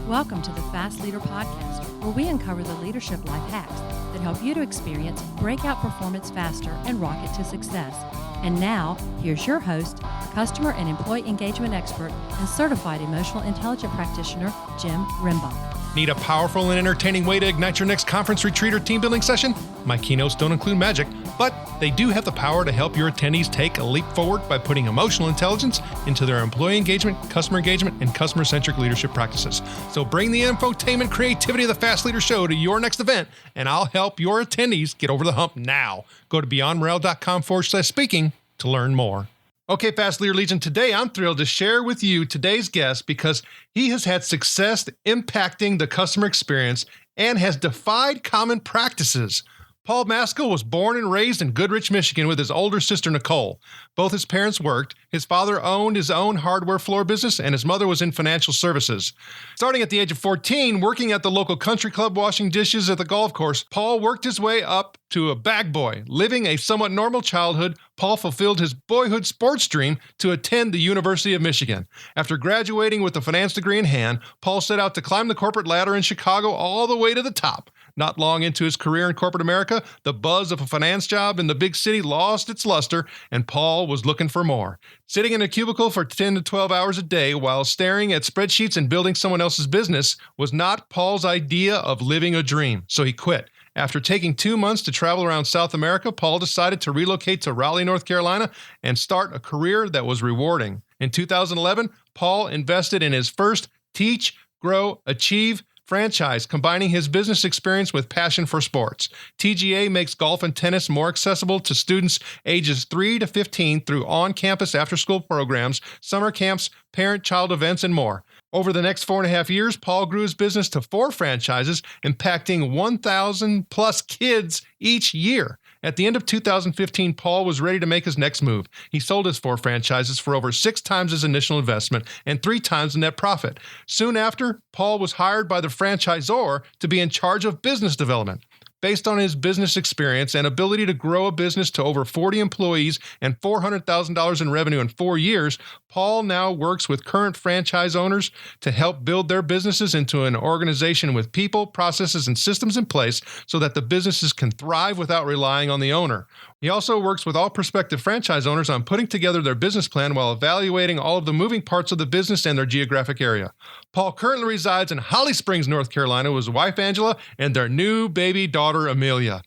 Welcome to the Fast Leader Podcast, where we uncover the leadership life hacks that help you to experience breakout performance faster and rocket to success. And now, here's your host, customer and employee engagement expert and certified emotional intelligence practitioner, Jim Rimbach. Need a powerful and entertaining way to ignite your next conference, retreat, or team building session? My keynotes don't include magic, but they do have the power to help your attendees take a leap forward by putting emotional intelligence into their employee engagement, and customer-centric leadership practices. So bring the infotainment creativity of the Fast Leader Show to your next event, and I'll help your attendees get over the hump now. Go to beyondmorale.com/speaking to learn more. Okay, Fast Leader Legion, today I'm thrilled to share with you today's guest because he has had success impacting the customer experience and has defied common practices. Paul Maskill was born and raised in Goodrich, Michigan with his older sister, Nicole. Both his parents worked. His father owned his own hardware floor business, and his mother was in financial services. Starting at the age of 14, working at the local country club washing dishes at the golf course, Paul worked his way up to a bag boy. Living a somewhat normal childhood, Paul fulfilled his boyhood sports dream to attend the University of Michigan. After graduating with a finance degree in hand, Paul set out to climb the corporate ladder in Chicago all the way to the top. Not long into his career in corporate America, the buzz of a finance job in the big city lost its luster, and Paul was looking for more. Sitting in a cubicle for 10 to 12 hours a day while staring at spreadsheets and building someone else's business was not Paul's idea of living a dream, so he quit. After taking 2 months to travel around South America, Paul decided to relocate to Raleigh, North Carolina, and start a career that was rewarding. In 2011, Paul invested in his first Teach, Grow, Achieve franchise, combining his business experience with passion for sports. TGA makes golf and tennis more accessible to students ages 3 to 15 through on-campus after-school programs, summer camps, parent-child events, and more. Over the next 4.5 years, Paul grew his business to 4 franchises, impacting 1,000 plus kids each year. At the end of 2015, Paul was ready to make his next move. He sold his 4 franchises for over 6 times his initial investment and 3 times the net profit. Soon after, Paul was hired by the franchisor to be in charge of business development. Based on his business experience and ability to grow a business to over 40 employees and $400,000 in revenue in 4 years, Paul now works with current franchise owners to help build their businesses into an organization with people, processes, and systems in place so that the businesses can thrive without relying on the owner. He also works with all prospective franchise owners on putting together their business plan while evaluating all of the moving parts of the business and their geographic area. Paul currently resides in Holly Springs, North Carolina, with his wife Angela and their new baby daughter Amelia.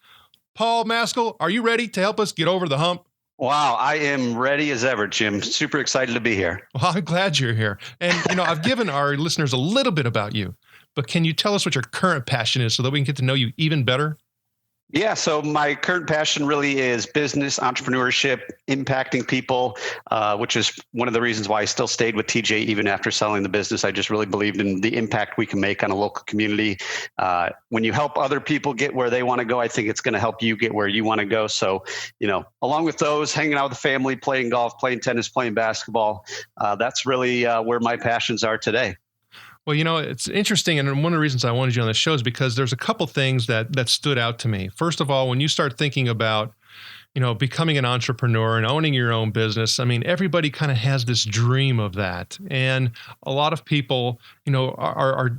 Paul Maskill, are you ready to help us get over the hump? Wow, I am ready as ever, Jim. Super excited to be here. Well, I'm glad you're here. And, I've given our listeners a little bit about you, but can you tell us what your current passion is so that we can get to know you even better? Yeah, so my current passion really is business, entrepreneurship, impacting people, which is one of the reasons why I still stayed with TJ even after selling the business. I just really believed in the impact we can make on a local community. When you help other people get where they want to go, I think it's going to help you get where you want to go. So, along with those, hanging out with the family, playing golf, playing tennis, playing basketball, that's really where my passions are today. Well, it's interesting, and one of the reasons I wanted you on the show is because there's a couple things that stood out to me. First of all, when you start thinking about, becoming an entrepreneur and owning your own business, I mean, everybody kind of has this dream of that. And a lot of people, are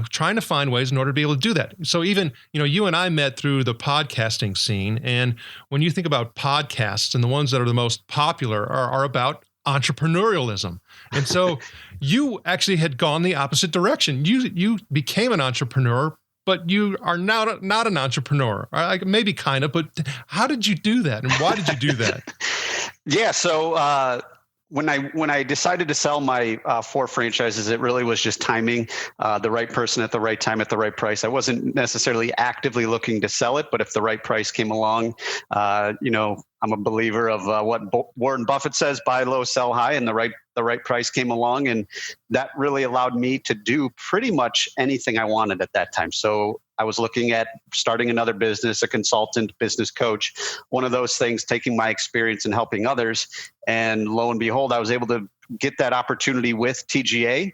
trying to find ways in order to be able to do that. So even, you and I met through the podcasting scene. And when you think about podcasts, and the ones that are the most popular are about entrepreneurialism. And so you actually had gone the opposite direction. You became an entrepreneur, but you are now not an entrepreneur. Maybe kind of, but how did you do that? And why did you do that? Yeah. So, when I decided to sell my 4 franchises, it really was just timing, the right person at the right time at the right price. I wasn't necessarily actively looking to sell it, but if the right price came along, I'm a believer of what Warren Buffett says: buy low, sell high, and the right price came along, and that really allowed me to do pretty much anything I wanted at that time. So I was looking at starting another business, a consultant, business coach, one of those things, taking my experience and helping others. And lo and behold, I was able to get that opportunity with TGA.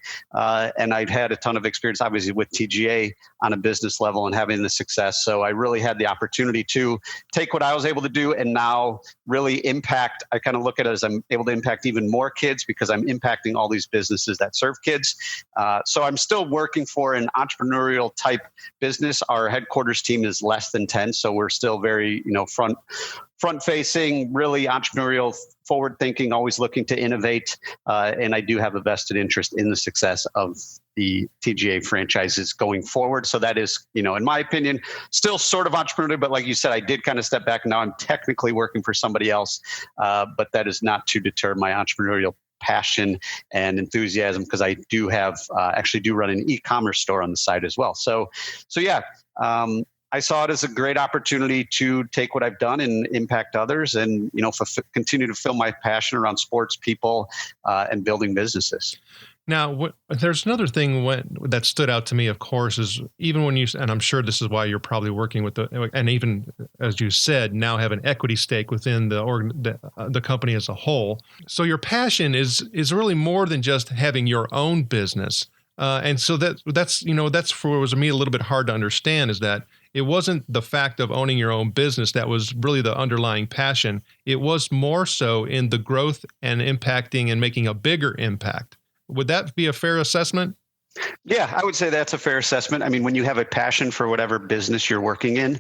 And I'd had a ton of experience, obviously, with TGA on a business level and having the success. So I really had the opportunity to take what I was able to do and now really impact. I kind of look at it as I'm able to impact even more kids because I'm impacting all these businesses that serve kids. So I'm still working for an entrepreneurial type business. Our headquarters team is less than 10. So we're still very, front facing, really entrepreneurial, forward thinking, always looking to innovate. And I do have a vested interest in the success of the TGA franchises going forward. So that is, in my opinion, still sort of entrepreneurial, but like you said, I did kind of step back. Now I'm technically working for somebody else, but that is not to deter my entrepreneurial passion and enthusiasm, because I do have actually do run an e-commerce store on the side as well. So yeah, I saw it as a great opportunity to take what I've done and impact others, and continue to fill my passion around sports, people, and building businesses. Now, there's another thing that stood out to me, of course, is even when and I'm sure this is why you're probably working with and even as you said, now have an equity stake within the company as a whole. So your passion is really more than just having your own business. And so that's for was me a little bit hard to understand, is that it wasn't the fact of owning your own business that was really the underlying passion. It was more so in the growth and impacting and making a bigger impact. Would that be a fair assessment? Yeah, I would say that's a fair assessment. I mean, when you have a passion for whatever business you're working in,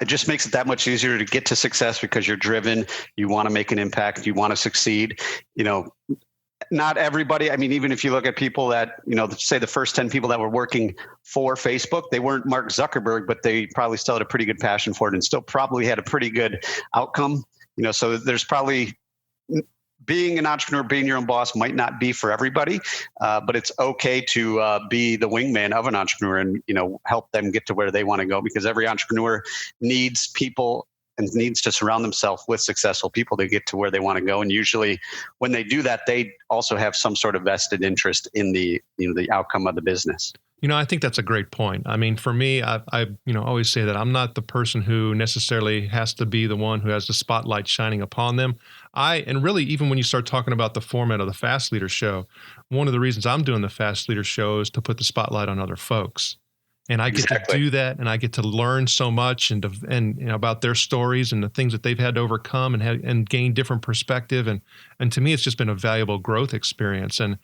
it just makes it that much easier to get to success because you're driven, you want to make an impact, you want to succeed. Not everybody, I mean, even if you look at people that, say the first 10 people that were working for Facebook, they weren't Mark Zuckerberg, but they probably still had a pretty good passion for it and still probably had a pretty good outcome. So there's probably, being an entrepreneur, being your own boss might not be for everybody, but it's okay to be the wingman of an entrepreneur and, help them get to where they want to go, because every entrepreneur needs people and needs to surround themselves with successful people to get to where they want to go. And usually when they do that, they also have some sort of vested interest in the outcome of the business. I think that's a great point. I mean, for me, I always say that I'm not the person who necessarily has to be the one who has the spotlight shining upon them. And really, even when you start talking about the format of the Fast Leader Show, one of the reasons I'm doing the Fast Leader Show is to put the spotlight on other folks. And I get to do that, and I get to learn so much and about their stories and the things that they've had to overcome and gain different perspective. And to me, it's just been a valuable growth experience. And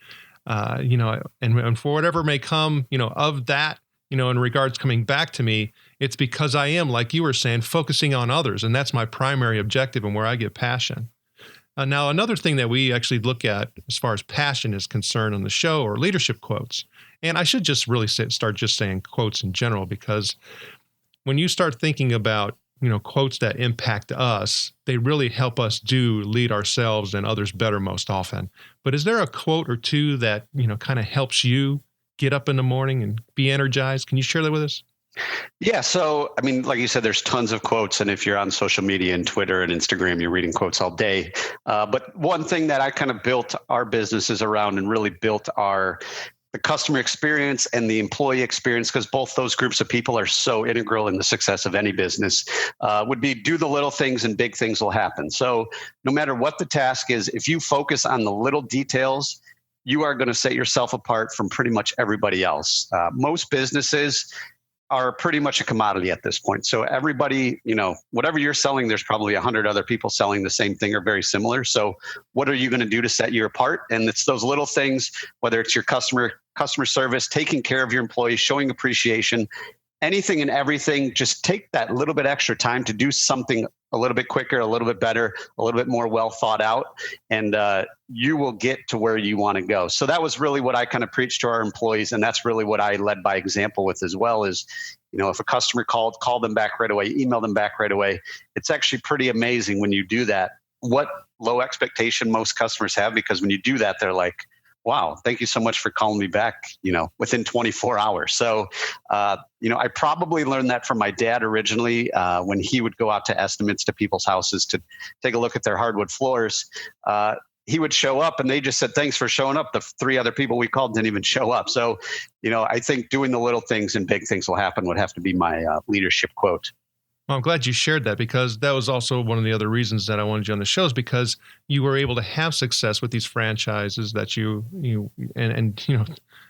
and for whatever may come, of that, in regards coming back to me, it's because I am, like you were saying, focusing on others, and that's my primary objective and where I get passion. Now, another thing that we actually look at as far as passion is concerned on the show are leadership quotes. And I should just really start just saying quotes in general, because when you start thinking about, quotes that impact us, they really help us lead ourselves and others better most often. But is there a quote or two that, kind of helps you get up in the morning and be energized? Can you share that with us? Yeah. So, I mean, like you said, there's tons of quotes. And if you're on social media and Twitter and Instagram, you're reading quotes all day. But one thing that I kind of built our businesses around and really built the customer experience and the employee experience, because both those groups of people are so integral in the success of any business, would be do the little things and big things will happen. So no matter what the task is, if you focus on the little details, you are going to set yourself apart from pretty much everybody else. Most businesses are pretty much a commodity at this point. So everybody, whatever you're selling, there's probably 100 other people selling the same thing or very similar. So what are you going to do to set you apart? And it's those little things, whether it's your customer service, taking care of your employees, showing appreciation, anything and everything. Just take that little bit extra time to do something a little bit quicker, a little bit better, a little bit more well thought out, and you will get to where you want to go. So that was really what I kind of preached to our employees. And that's really what I led by example with as well is, if a customer called, call them back right away, email them back right away. It's actually pretty amazing when you do that, what low expectation most customers have, because when you do that, they're like, wow, thank you so much for calling me back, within 24 hours. So, I probably learned that from my dad originally when he would go out to estimates to people's houses to take a look at their hardwood floors. He would show up and they just said, thanks for showing up. The 3 other people we called didn't even show up. So, I think doing the little things and big things will happen would have to be my leadership quote. Well, I'm glad you shared that, because that was also one of the other reasons that I wanted you on the show, is because you were able to have success with these franchises that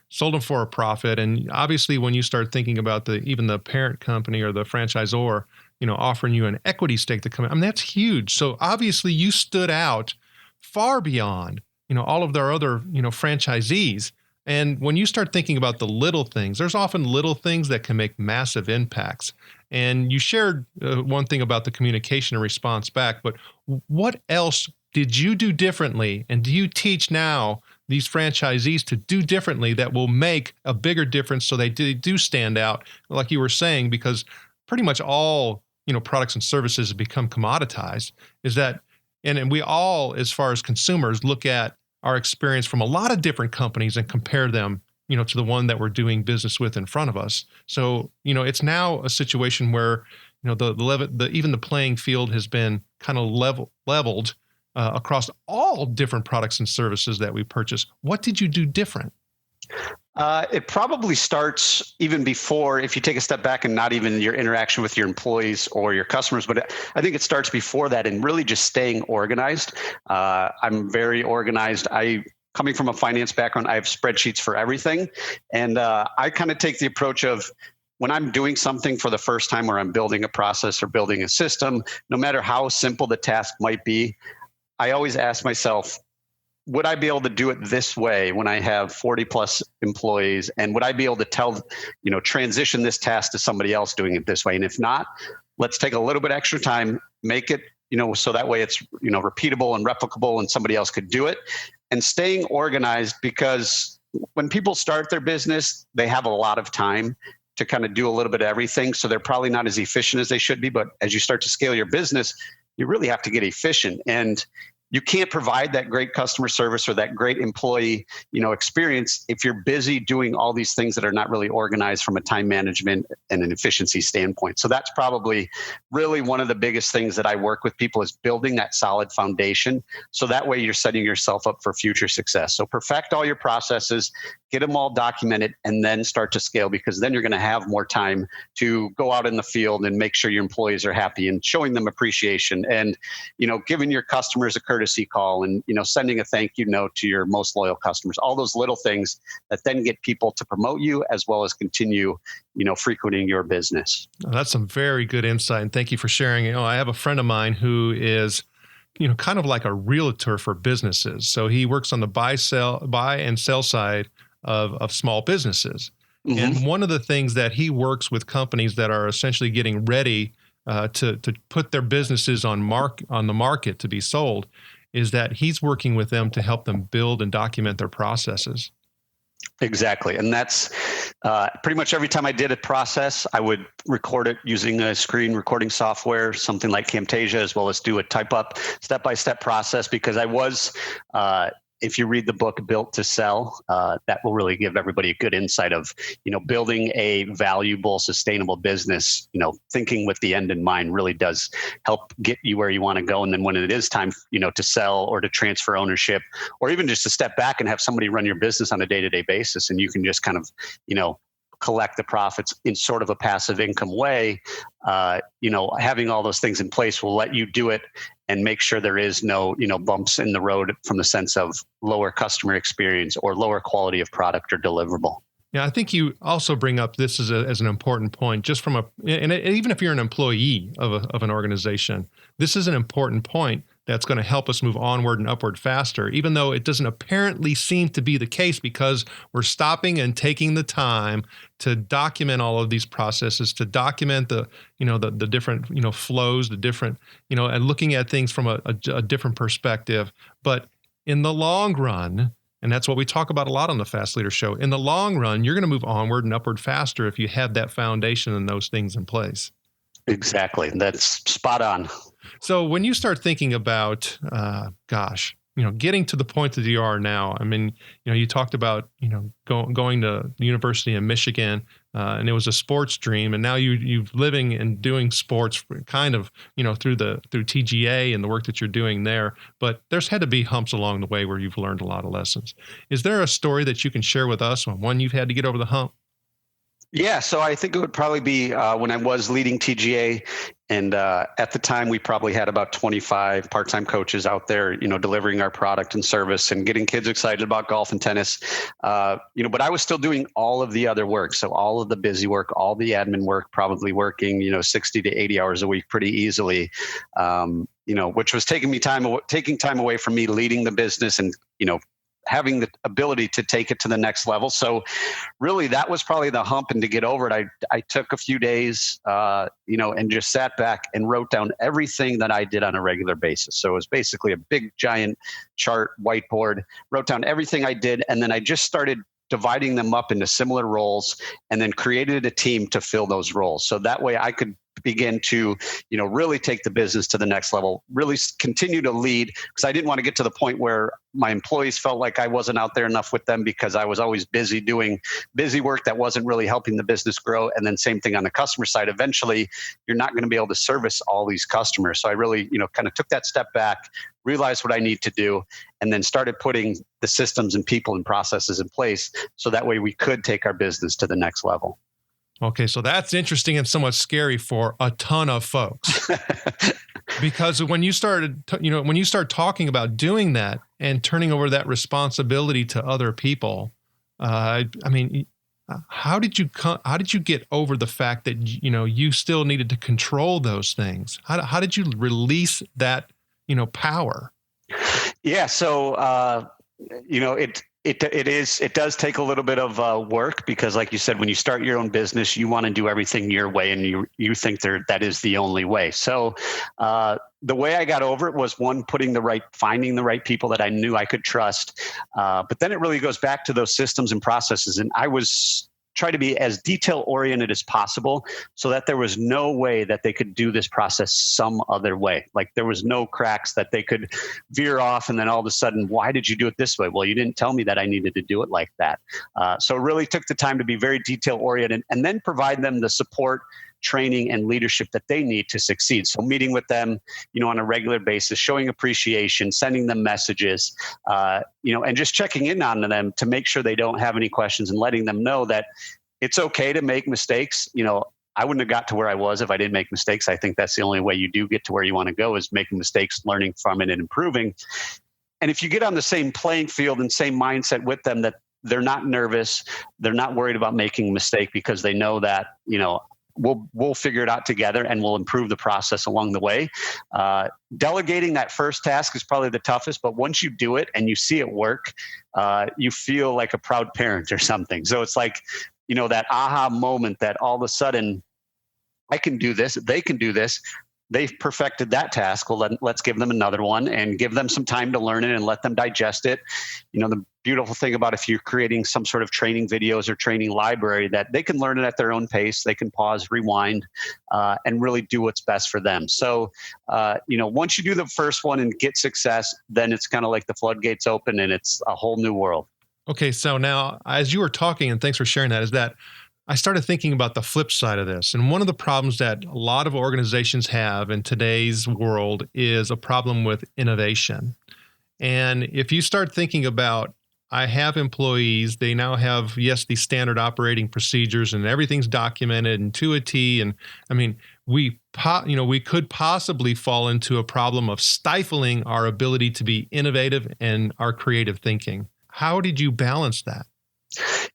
sold them for a profit. And obviously, when you start thinking about even the parent company or the franchisor, offering you an equity stake to come in, I mean, that's huge. So obviously, you stood out far beyond, all of their other, franchisees. And when you start thinking about the little things, there's often little things that can make massive impacts. And you shared one thing about the communication and response back, but what else did you do differently? And do you teach now these franchisees to do differently that will make a bigger difference so they do stand out, like you were saying, because pretty much all, products and services have become commoditized, is that, and we all, as far as consumers, look at our experience from a lot of different companies and compare them, to the one that we're doing business with in front of us. So, it's now a situation where, even the playing field has been kind of leveled across all different products and services that we purchase. What did you do different? It probably starts even before, if you take a step back and not even your interaction with your employees or your customers, but I think it starts before that and really just staying organized. I'm very organized. Coming from a finance background, I have spreadsheets for everything. And I kind of take the approach of, when I'm doing something for the first time, or I'm building a process or building a system, no matter how simple the task might be, I always ask myself, would I be able to do it this way when I have 40 plus employees? And would I be able to transition this task to somebody else doing it this way? And if not, let's take a little bit extra time, make it, so that way it's, repeatable and replicable and somebody else could do it. And staying organized, because when people start their business, they have a lot of time to kind of do a little bit of everything. So they're probably not as efficient as they should be. But as you start to scale your business, you really have to get efficient. And you can't provide that great customer service or that great employee, experience if you're busy doing all these things that are not really organized from a time management and an efficiency standpoint. So that's probably really one of the biggest things that I work with people, is building that solid foundation. So that way you're setting yourself up for future success. So perfect all your processes, get them all documented, and then start to scale, because then you're going to have more time to go out in the field and make sure your employees are happy and showing them appreciation and, giving your customers a courtesy call and, sending a thank you note to your most loyal customers, all those little things that then get people to promote you as well as continue, frequenting your business. That's some very good insight. And thank you for sharing. I have a friend of mine who is, kind of like a realtor for businesses. So he works on the buy and sell side of small businesses. Mm-hmm. And one of the things that he works with companies that are essentially getting ready to put their businesses on the market to be sold, is that he's working with them to help them build and document their processes. Exactly. And that's pretty much every time I did a process, I would record it using a screen recording software, something like Camtasia, as well as do a type up step-by-step process, because I was, if you read the book Built to Sell, that will really give everybody a good insight of, building a valuable, sustainable business, thinking with the end in mind really does help get you where you want to go. And then when it is time, to sell or to transfer ownership, or even just to step back and have somebody run your business on a day-to-day basis, and you can just kind of, collect the profits in sort of a passive income way, having all those things in place will let you do it and make sure there is no, bumps in the road from the sense of lower customer experience or lower quality of product or deliverable. Yeah, I think you also bring up this as an important point, just from and even if you're an employee of an organization, this is an important point that's going to help us move onward and upward faster, even though it doesn't apparently seem to be the case, because we're stopping and taking the time to document all of these processes, to document the different, flows, the different, and looking at things from a different perspective. But in the long run, and that's what we talk about a lot on the Fast Leader Show, in the long run, you're going to move onward and upward faster if you have that foundation and those things in place. Exactly. That's spot on. So when you start thinking about, getting to the point that you are now, I mean, you talked about, going to the University in Michigan, and it was a sports dream. And now you're living and doing sports kind of, through TGA and the work that you're doing there. But there's had to be humps along the way where you've learned a lot of lessons. Is there a story that you can share with us on one you've had to get over the hump? Yeah, so I think it would probably be when I was leading TGA And at the time, we probably had about 25 part-time coaches out there, delivering our product and service and getting kids excited about golf and tennis. But I was still doing all of the other work. So all of the busy work, all the admin work, probably working, 60 to 80 hours a week pretty easily, which was taking time away from me leading the business and, having the ability to take it to the next level. So really that was probably the hump, and to get over it, I took a few days, and just sat back and wrote down everything that I did on a regular basis. So it was basically a big giant chart, whiteboard, wrote down everything I did. And then I just started dividing them up into similar roles and then created a team to fill those roles. So that way I could begin to, really take the business to the next level, really continue to lead, because I didn't want to get to the point where my employees felt like I wasn't out there enough with them because I was always busy doing busy work that wasn't really helping the business grow. And then same thing on the customer side. Eventually, you're not going to be able to service all these customers. So I really, kind of took that step back, realized what I need to do, and then started putting the systems and people and processes in place so that way we could take our business to the next level. Okay, so that's interesting and somewhat scary for a ton of folks. Because when you start talking about doing that and turning over that responsibility to other people, how did you get over the fact that you still needed to control those things? How did you release that power? Yeah, so it does take a little bit of work, because like you said, when you start your own business, you want to do everything your way, and you think that is the only way. So the way I got over it was, one, finding the right people that I knew I could trust. But then it really goes back to those systems and processes. And I was try to be as detail oriented as possible so that there was no way that they could do this process some other way. Like there was no cracks that they could veer off and then all of a sudden, why did you do it this way? Well, you didn't tell me that I needed to do it like that. So it really took the time to be very detail oriented and then provide them the support, training, and leadership that they need to succeed. So meeting with them, on a regular basis, showing appreciation, sending them messages, and just checking in on them to make sure they don't have any questions and letting them know that it's okay to make mistakes. I wouldn't have got to where I was if I didn't make mistakes. I think that's the only way you do get to where you want to go, is making mistakes, learning from it, and improving. And if you get on the same playing field and same mindset with them, that they're not nervous, they're not worried about making a mistake, because they know that, we'll figure it out together and we'll improve the process along the way. Delegating that first task is probably the toughest, but once you do it and you see it work, you feel like a proud parent or something. So it's like, that aha moment that all of a sudden I can do this, they can do this. They've perfected that task. Well, let's give them another one and give them some time to learn it and let them digest it. The beautiful thing about if you're creating some sort of training videos or training library, that they can learn it at their own pace. They can pause, rewind, and really do what's best for them. So, once you do the first one and get success, then it's kind of like the floodgates open and it's a whole new world. Okay. So now, as you were talking, and thanks for sharing that, is that I started thinking about the flip side of this. And one of the problems that a lot of organizations have in today's world is a problem with innovation. And if you start thinking about, I have employees, they now have, yes, these standard operating procedures and everything's documented and to a T. And I mean, we could possibly fall into a problem of stifling our ability to be innovative and our creative thinking. How did you balance that?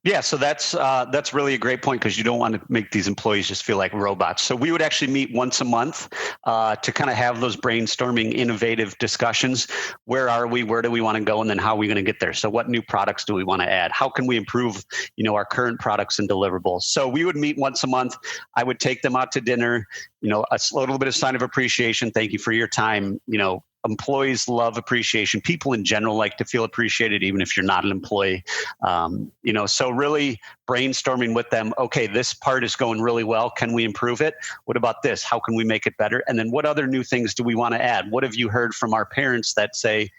Yeah, so that's really a great point, because you don't want to make these employees just feel like robots. So we would actually meet once a month to kind of have those brainstorming, innovative discussions. Where are we? Where do we want to go? And then how are we going to get there? So what new products do we want to add? How can we improve, our current products and deliverables? So we would meet once a month. I would take them out to dinner, a little bit of sign of appreciation. Thank you for your time. Employees love appreciation. People in general like to feel appreciated, even if you're not an employee. So really brainstorming with them. Okay, this part is going really well. Can we improve it? What about this? How can we make it better? And then what other new things do we want to add? What have you heard from our parents that say,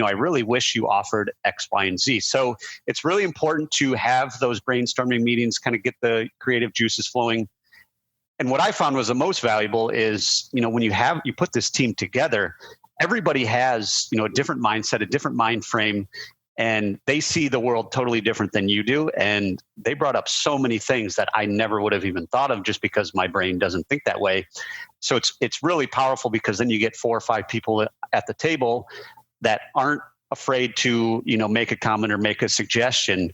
I really wish you offered X, Y, and Z? So it's really important to have those brainstorming meetings, kind of get the creative juices flowing. And what I found was the most valuable is, when you put this team together, everybody has, a different mindset, a different mind frame. and they see the world totally different than you do. And they brought up so many things that I never would have even thought of just because my brain doesn't think that way. So it's really powerful because then you get 4 or 5 people at the table that aren't afraid to, make a comment or make a suggestion.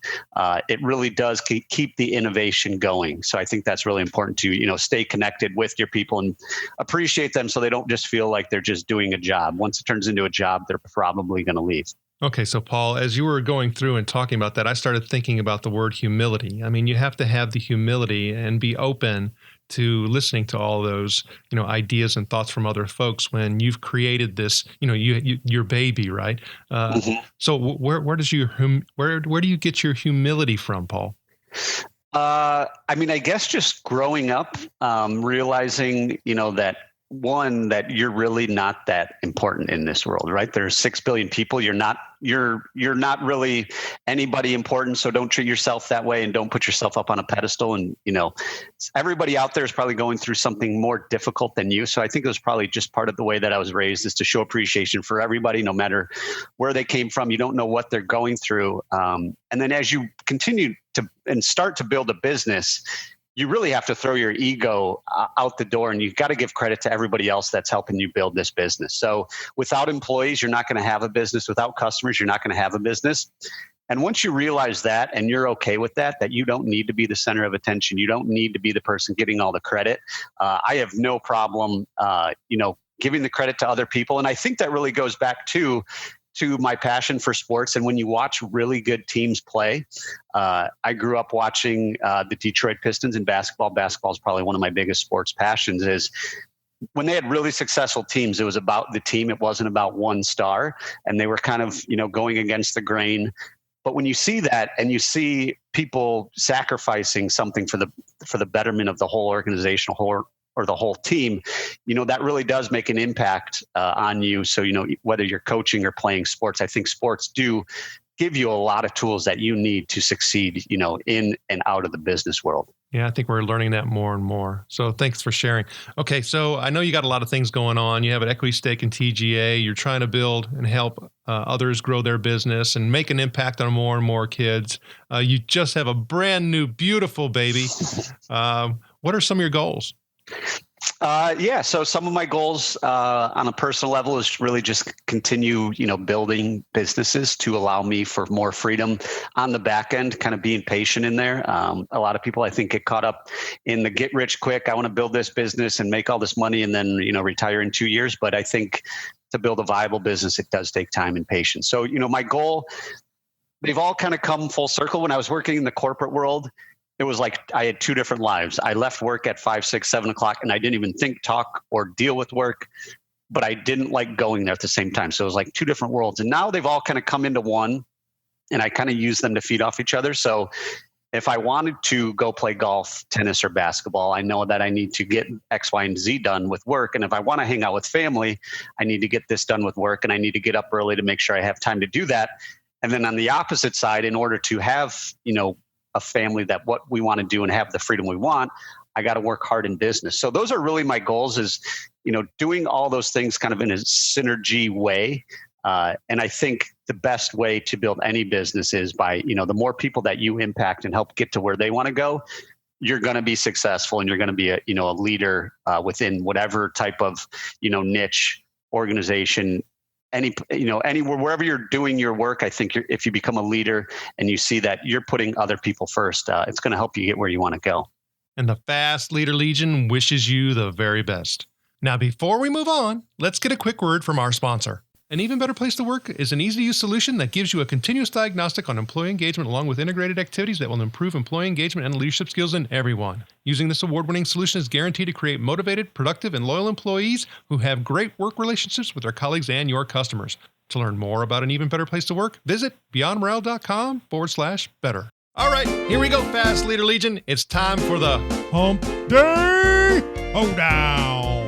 It really does keep the innovation going. So I think that's really important to, stay connected with your people and appreciate them so they don't just feel like they're just doing a job. Once it turns into a job, they're probably going to leave. Okay, so Paul, as you were going through and talking about that, I started thinking about the word humility. I mean, you have to have the humility and be open to listening to all those, ideas and thoughts from other folks when you've created this, your baby, right? So where do you get your humility from, Paul? I guess just growing up, realizing, that you're really not that important in this world, right? There's 6 billion people. You're not really anybody important. So don't treat yourself that way and don't put yourself up on a pedestal. And, everybody out there is probably going through something more difficult than you. So I think it was probably just part of the way that I was raised, is to show appreciation for everybody, no matter where they came from. You don't know what they're going through. And then as you continue to and start to build a business, you really have to throw your ego out the door, and you've got to give credit to everybody else that's helping you build this business. So without employees, you're not going to have a business. Without customers, you're not going to have a business. And once you realize that, and you're okay with that you don't need to be the center of attention, you don't need to be the person getting all the credit. I have no problem, giving the credit to other people. And I think that really goes back to my passion for sports. And when you watch really good teams play, I grew up watching the Detroit Pistons in basketball. Basketball is probably one of my biggest sports passions. Is when they had really successful teams, it was about the team. It wasn't about one star, and they were kind of, going against the grain. But when you see that, and you see people sacrificing something for the betterment of the whole organization, or the whole team, that really does make an impact on you. So, whether you're coaching or playing sports, I think sports do give you a lot of tools that you need to succeed, in and out of the business world. Yeah, I think we're learning that more and more. So thanks for sharing. Okay, so I know you got a lot of things going on. You have an equity stake in TGA. You're trying to build and help others grow their business and make an impact on more and more kids. You just have a brand new, beautiful baby. What are some of your goals? So some of my goals on a personal level is really just continue, building businesses to allow me for more freedom on the back end, kind of being patient in there. A lot of people, I think, get caught up in the get rich quick. I want to build this business and make all this money and then, retire in 2 years. But I think to build a viable business, it does take time and patience. So, my goal, they've all kind of come full circle. When I was working in the corporate world, it was like I had 2 different lives. I left work at 5, 6, 7 o'clock, and I didn't even think, talk, or deal with work, but I didn't like going there at the same time. So it was like 2 different worlds. And now they've all kind of come into one, and I kind of use them to feed off each other. So if I wanted to go play golf, tennis, or basketball, I know that I need to get X, Y, and Z done with work. And if I want to hang out with family, I need to get this done with work, and I need to get up early to make sure I have time to do that. And then on the opposite side, in order to have, a family that what we want to do and have the freedom we want, I got to work hard in business. So those are really my goals, is, doing all those things kind of in a synergy way. And I think the best way to build any business is by, the more people that you impact and help get to where they want to go, you're going to be successful, and you're going to be a leader within whatever type of, niche, organization, anywhere, wherever you're doing your work. I think if you become a leader and you see that you're putting other people first, it's going to help you get where you want to go. And the Fast Leader Legion wishes you the very best. Now, before we move on, let's get a quick word from our sponsor. An Even Better Place to Work is an easy-to-use solution that gives you a continuous diagnostic on employee engagement, along with integrated activities that will improve employee engagement and leadership skills in everyone. Using this award-winning solution is guaranteed to create motivated, productive, and loyal employees who have great work relationships with their colleagues and your customers. To learn more about An Even Better Place to Work, visit beyondmorale.com/better. All right, here we go, Fast Leader Legion. It's time for the Hump Day Hoedown.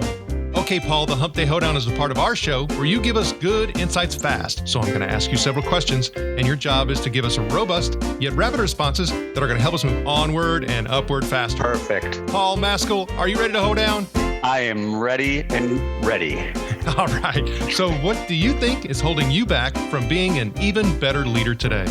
Okay, Paul, the Hump Day Hoedown is a part of our show where you give us good insights fast. So I'm going to ask you several questions, and your job is to give us robust yet rapid responses that are going to help us move onward and upward faster. Perfect. Paul Maskill, are you ready to hoe down? I am ready and ready. All right. So what do you think is holding you back from being an even better leader today?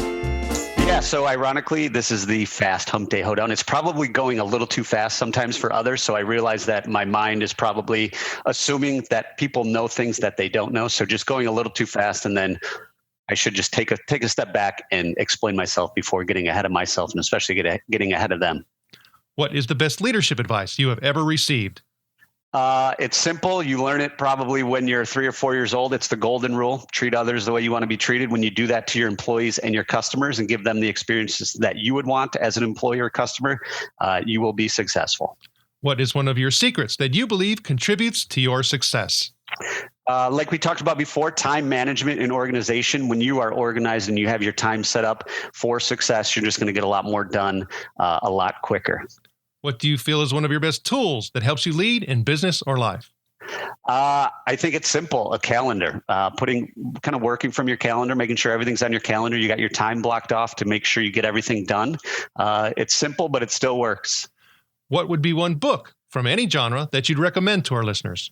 Yeah, so ironically, this is the fast hump day hoedown. It's probably going a little too fast sometimes for others. So I realize that my mind is probably assuming that people know things that they don't know. So just going a little too fast, and then I should just take a step back and explain myself before getting ahead of myself, and especially getting ahead of them. What is the best leadership advice you have ever received? It's simple. You learn it probably when you're 3 or 4 years old. It's the golden rule. Treat others the way you want to be treated. When you do that to your employees and your customers and give them the experiences that you would want as an employee or customer, you will be successful. What is one of your secrets that you believe contributes to your success? Like we talked about before, time management and organization. When you are organized and you have your time set up for success, you're just going to get a lot more done a lot quicker. What do you feel is one of your best tools that helps you lead in business or life? I think it's simple. A calendar, working from your calendar, making sure everything's on your calendar. You got your time blocked off to make sure you get everything done. It's simple, but it still works. What would be one book from any genre that you'd recommend to our listeners?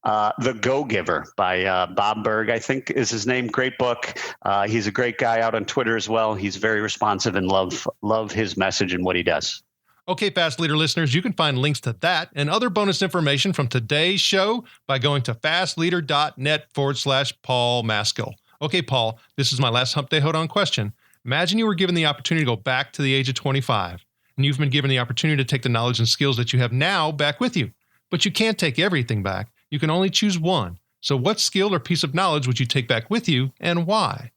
The Go-Giver by Bob Berg, I think is his name. Great book. He's a great guy out on Twitter as well. He's very responsive and love his message and what he does. Okay, Fast Leader listeners, you can find links to that and other bonus information from today's show by going to fastleader.net/Paul Maskill. Okay, Paul, this is my last Hump Day Hoedown question. Imagine you were given the opportunity to go back to the age of 25, and you've been given the opportunity to take the knowledge and skills that you have now back with you. But you can't take everything back. You can only choose one. So what skill or piece of knowledge would you take back with you, and why?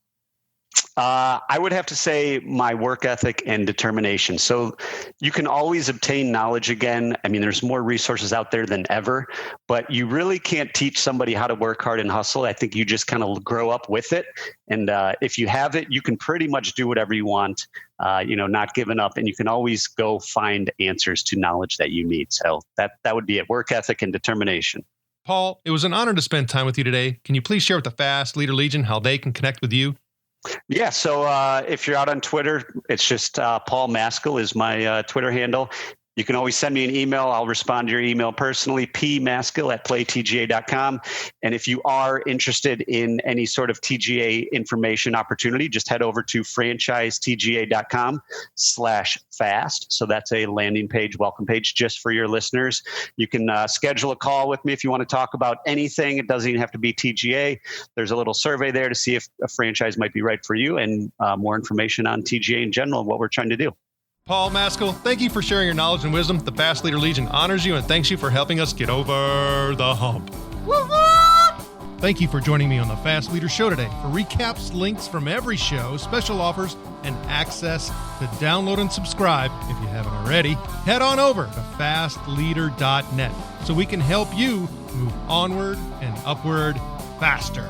I would have to say my work ethic and determination. So you can always obtain knowledge again. I mean, there's more resources out there than ever, but you really can't teach somebody how to work hard and hustle. I think you just kind of grow up with it. And if you have it, you can pretty much do whatever you want, not giving up. And you can always go find answers to knowledge that you need. So that would be it, work ethic and determination. Paul, it was an honor to spend time with you today. Can you please share with the Fast Leader Legion how they can connect with you? Yeah. So if you're out on Twitter, it's just Paul Maskill is my Twitter handle. You can always send me an email. I'll respond to your email personally, pmaskill@playtga.com. And if you are interested in any sort of TGA information opportunity, just head over to franchisetga.com/fast. So that's a landing page, welcome page just for your listeners. You can schedule a call with me if you want to talk about anything. It doesn't even have to be TGA. There's a little survey there to see if a franchise might be right for you, and more information on TGA in general and what we're trying to do. Paul Maskill, thank you for sharing your knowledge and wisdom. The Fast Leader Legion honors you and thanks you for helping us get over the hump. Thank you for joining me on the Fast Leader Show today. For recaps, links from every show, special offers, and access to download and subscribe, if you haven't already, head on over to fastleader.net so we can help you move onward and upward faster.